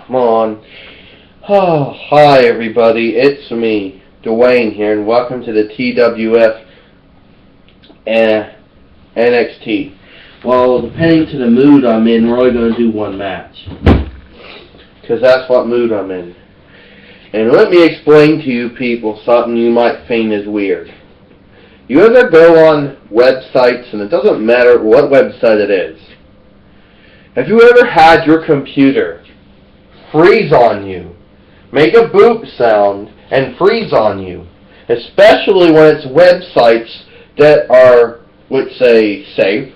come on. Oh, hi everybody, it's me, Dwayne here, and welcome to the TWF NXT. Well, depending to the mood I'm in, we're only going to do one match. Because that's what mood I'm in. And let me explain to you people something you might think is weird. You ever go on websites, and it doesn't matter what website it is. Have you ever had your computer freeze on you, make a boop sound, and freeze on you? Especially when it's websites that are, let's say, safe.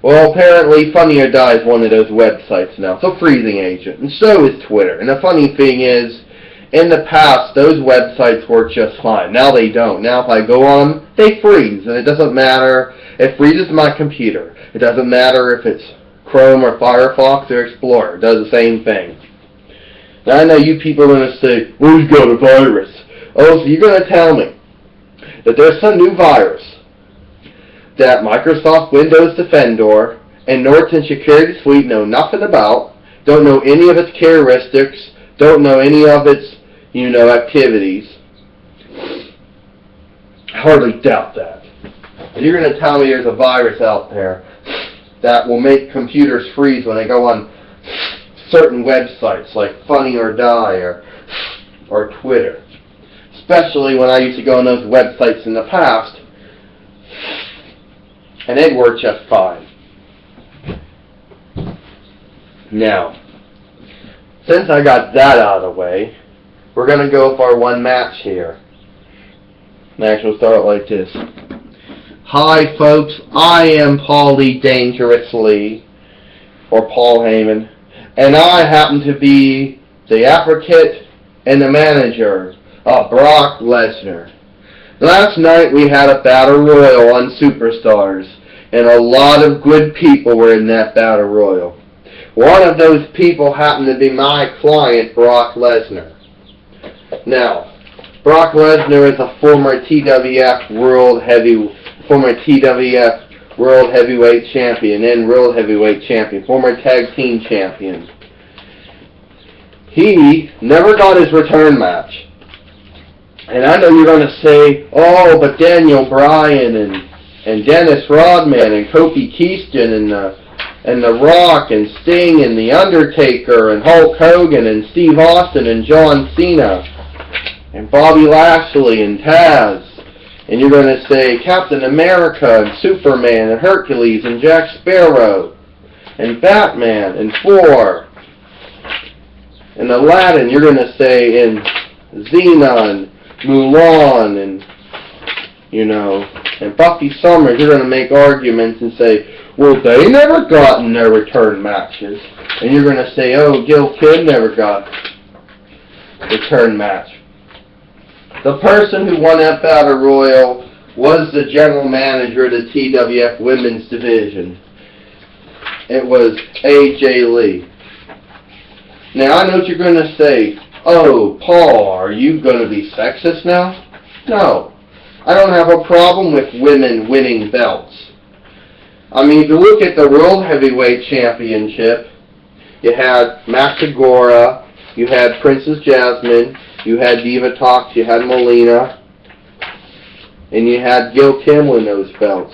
Well, apparently Funny or Die is one of those websites now. It's a freezing agent, and so is Twitter. And the funny thing is, in the past, those websites work just fine. Now they don't. Now if I go on them, they freeze, and it doesn't matter. It freezes my computer. It doesn't matter if it's Chrome or Firefox or Explorer. It does the same thing. Now I know you people are going to say, well, you got a virus. Oh, so you're going to tell me that there's some new virus that Microsoft Windows Defender and Norton Security Suite know nothing about, don't know any of its characteristics, don't know any of its, activities. I hardly doubt that. And you're going to tell me there's a virus out there that will make computers freeze when they go on certain websites like Funny or Die or Twitter. Especially when I used to go on those websites in the past, and it worked just fine. Now, since I got that out of the way, we're going to go for one match here. Next, we'll start like this. Hi, folks. I am Paulie Dangerously, or Paul Heyman, and I happen to be the advocate and the manager of Brock Lesnar. Last night we had a battle royal on Superstars, and a lot of good people were in that battle royal. One of those people happened to be my client, Brock Lesnar. Now, Brock Lesnar is a former TWF World Heavyweight Champion and World Heavyweight Champion, former Tag Team Champion. He never got his return match. And I know you're going to say, oh, but Daniel Bryan and Dennis Rodman and Kofi Kingston and The Rock and Sting and The Undertaker and Hulk Hogan and Steve Austin and John Cena and Bobby Lashley and Taz. And you're going to say Captain America and Superman and Hercules and Jack Sparrow and Batman and Thor and Aladdin. You're going to say and Xena and Mulan and Buffy Summers. You're going to make arguments and say, well, they never got in their return matches. And you're going to say, oh, Gil Kidd never got a return match. The person who won that battle royal was the general manager of the TWF Women's Division. It was AJ Lee. Now, I know what you're going to say. Oh, Paul, are you going to be sexist now? No. I don't have a problem with women winning belts. I mean, if you look at the World Heavyweight Championship, you had Max Agora, you had Princess Jasmine, you had Diva Tox, you had Melina, and you had Gil Kim win those belts.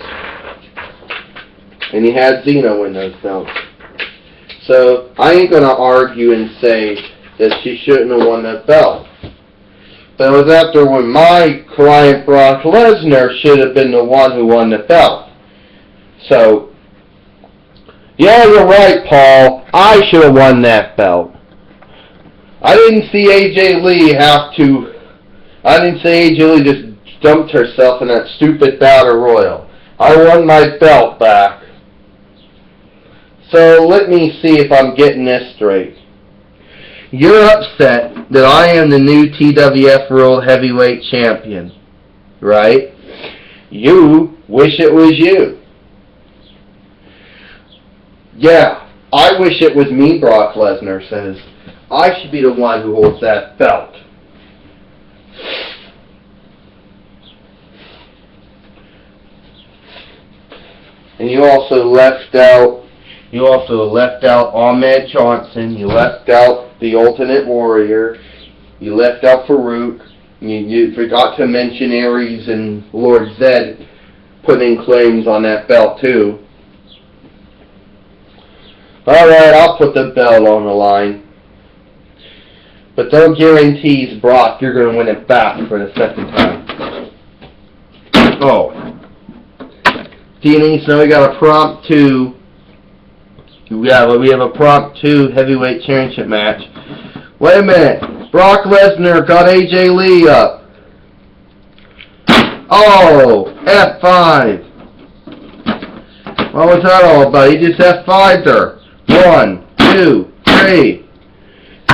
And you had Xena win those belts. So, I ain't going to argue and say that she shouldn't have won that belt. But it was after when my client Brock Lesnar should have been the one who won the belt. So, yeah, you're right, Paul. I should have won that belt. I didn't see AJ Lee just dumped herself in that stupid battle royal. I won my belt back. So let me see if I'm getting this straight. You're upset that I am the new TWF World Heavyweight Champion, right? You wish it was you. Yeah, I wish it was me, Brock Lesnar says. I should be the one who holds that belt. And you also left out You also left out Ahmed Johnson. You left out the Ultimate Warrior. You left out Farouk. You forgot to mention Aries and Lord Zed putting claims on that belt too. Alright, I'll put the belt on the line. But don't guarantee Brock you're going to win it back for the second time. Oh. Teenies, now we got a prompt 2. We have a prompt 2 heavyweight championship match. Wait a minute. Brock Lesnar got AJ Lee up. Oh, F5. What was that all about? He just F5'd her. 1, 2, 3.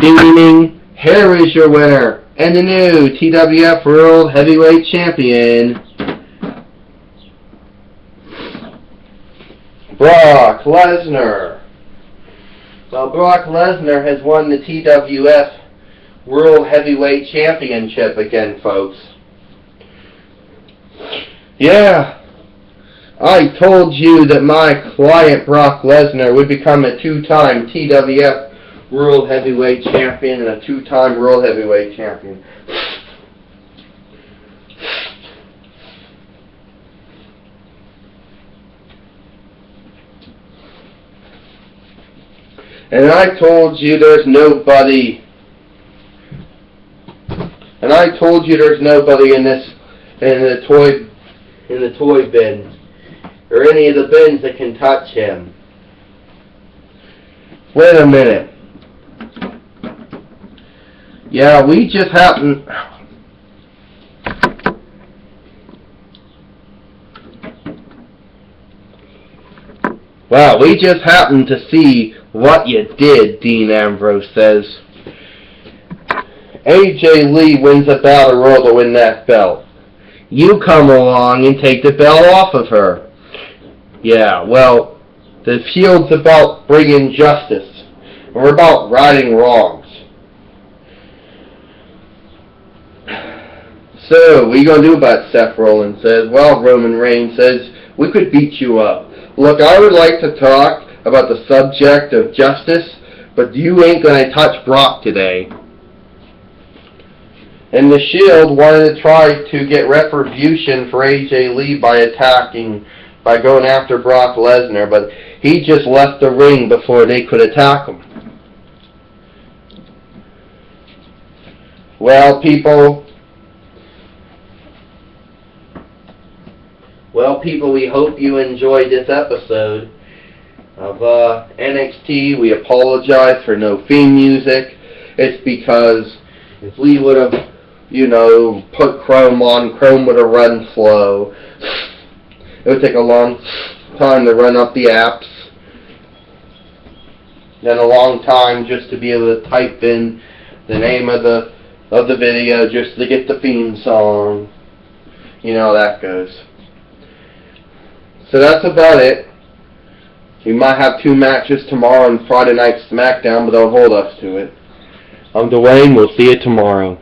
Ding ding. Here is your winner and the new TWF World Heavyweight Champion, Brock Lesnar. Well, Brock Lesnar has won the TWF World Heavyweight Championship again, folks. Yeah, I told you that my client Brock Lesnar would become a 2-time TWF World Heavyweight Champion and a 2-time World Heavyweight Champion. And I told you there's nobody. And I told you there's nobody in the toy bin or any of the bins that can touch him. Wait a minute. Yeah, we just happened. Wow, we just happened to see what you did, Dean Ambrose says. AJ Lee wins a battle royal to win that belt. You come along and take the belt off of her. Yeah, well, the Shield's about bringing justice. We're about righting wrongs. So, what are you going to do about Seth Rollins? Says, well, Roman Reigns says, we could beat you up. Look, I would like to talk about the subject of justice, but you ain't going to touch Brock today. And the Shield wanted to try to get retribution for AJ Lee by going after Brock Lesnar, but he just left the ring before they could attack him. Well, people, we hope you enjoyed this episode of NXT. We apologize for no theme music. It's because if we would have, put Chrome on, Chrome would have run slow. It would take a long time to run up the apps. Then a long time just to be able to type in the name of the video just to get the theme song. You know how that goes. So that's about it. We might have 2 matches tomorrow on Friday Night SmackDown, but they'll hold us to it. I'm Dwayne. We'll see you tomorrow.